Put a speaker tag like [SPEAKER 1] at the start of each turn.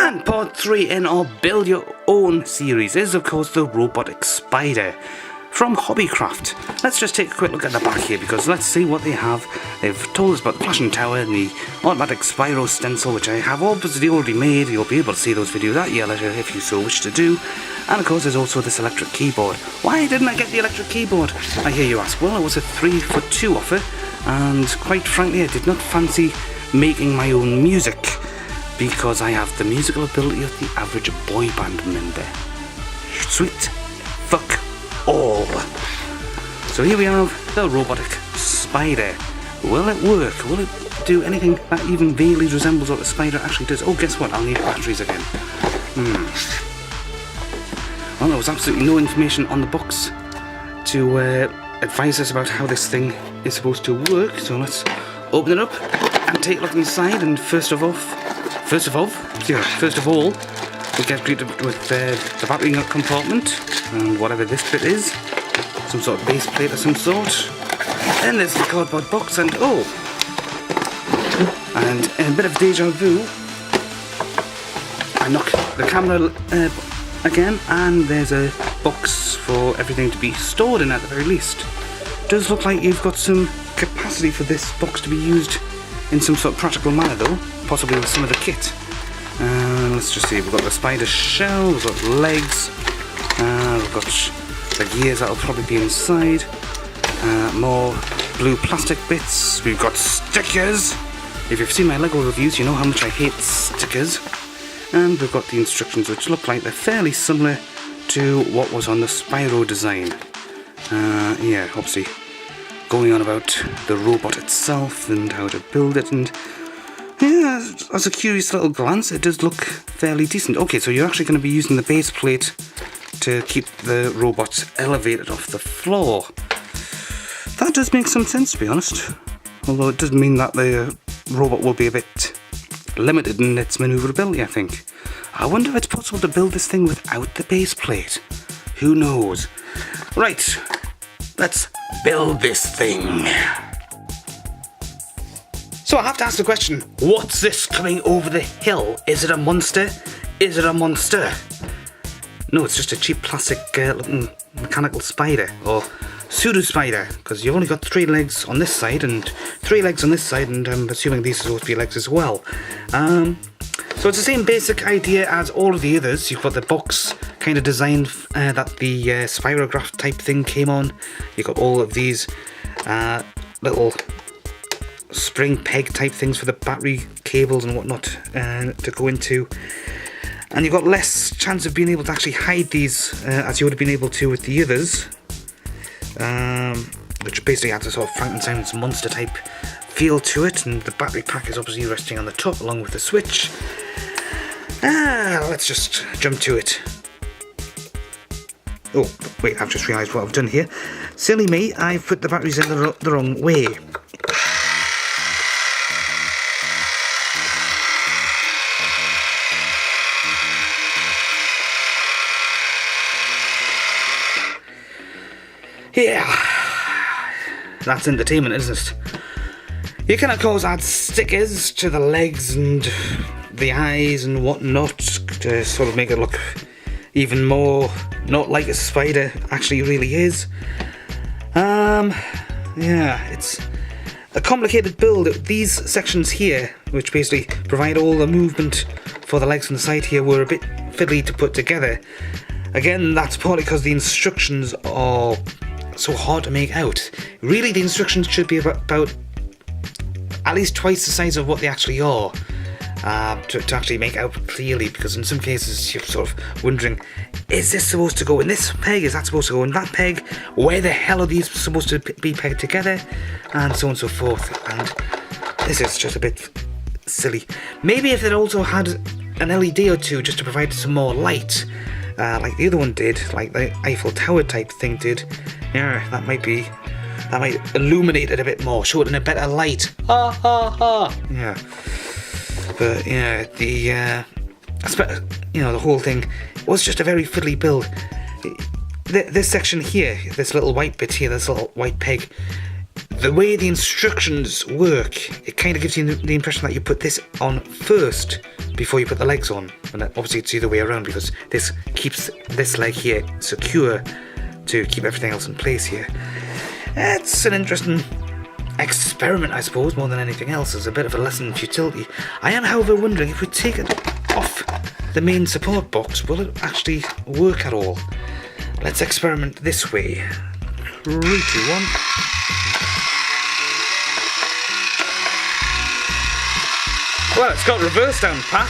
[SPEAKER 1] And part 3 in our Build Your Own series is, of course, the robotic spider from Hobbycraft. Let's just take a quick look at the back here, because let's see what they have. They've told us about the flashing tower and the automatic Spyro stencil, which I have obviously already made. You'll be able to see those videos at your leisure if you so wish to do. And of course there's also this electric keyboard. Why didn't I get the electric keyboard, I hear you ask? Well, it was a 3-for-2 offer, and quite frankly I did not fancy making my own music, because I have the musical ability of the average boy band member. Sweet fuck all. So here we have the robotic spider. Will it work? Will it do anything that even vaguely resembles what the spider actually does? Oh, guess what? I'll need batteries again. Well, there was absolutely no information on the box to advise us about how this thing is supposed to work. So let's open it up and take a look inside. And first of all, we get greeted with the battery compartment and whatever this bit is, some sort of base plate of some sort. Then there's the cardboard box, and a bit of deja vu. I knock the camera again, and there's a box for everything to be stored in at the very least. Does look like you've got some capacity for this box to be used in some sort of practical manner though, possibly with some of the kit. Let's just see, we've got the spider shell, we've got legs, we've got the gears that'll probably be inside, more blue plastic bits, we've got stickers. If you've seen my LEGO reviews, you know how much I hate stickers. And we've got the instructions, which look like they're fairly similar to what was on the Spyro design. Yeah, obviously going on about the robot itself and how to build it, and yeah, as a curious little glance, it does look fairly decent. Okay, so you're actually going to be using the base plate to keep the robot elevated off the floor. That does make some sense, to be honest. Although it does mean that the robot will be a bit limited in its maneuverability, I think. I wonder if it's possible to build this thing without the base plate. Who knows? Right, let's build this thing. So I have to ask the question, what's this coming over the hill? Is it a monster? Is it a monster? No, it's just a cheap plastic looking mechanical spider, or pseudo spider, because you've only got 3 legs on this side and 3 legs on this side, and I'm assuming these are supposed to be legs as well. So it's the same basic idea as all of the others. You've got the box kind of design that the spirograph type thing came on. You've got all of these little spring peg type things for the battery cables and whatnot to go into, and you've got less chance of being able to actually hide these as you would have been able to with the others, which basically adds a sort of Frankenstein's monster type feel to it. And the battery pack is obviously resting on the top along with the switch. Let's just jump to it. Oh wait, I've just realised what I've done here. Silly me, I've put the batteries in the wrong way. Yeah, that's entertainment, isn't it? You can of course add stickers to the legs and the eyes and whatnot to sort of make it look even more not like a spider actually really is. Yeah, it's a complicated build. These sections here, which basically provide all the movement for the legs on the side here, were a bit fiddly to put together. Again, that's partly because the instructions are so hard to make out. Really, the instructions should be about at least twice the size of what they actually are, to actually make out clearly, because in some cases you're sort of wondering, is this supposed to go in this peg? Is that supposed to go in that peg? Where the hell are these supposed to be pegged together? And so on and so forth. And this is just a bit silly. Maybe if it also had an LED or two just to provide some more light, like the other one did, like the Eiffel Tower type thing did, yeah, that might illuminate it a bit more, show it in a better light. Ha ha ha. Yeah. But yeah, the whole thing was just a very fiddly build. This section here, this little white bit here, this little white peg, the way the instructions work, it kind of gives you the impression that you put this on first before you put the legs on. And obviously it's the other way around because this keeps this leg here secure to keep everything else in place here. It's an interesting experiment, I suppose, more than anything else. It's a bit of a lesson in futility. I am, however, wondering if we take it off the main support box, will it actually work at all? Let's experiment this way. 3, 2, 1. Well, it's got reverse down, Pat.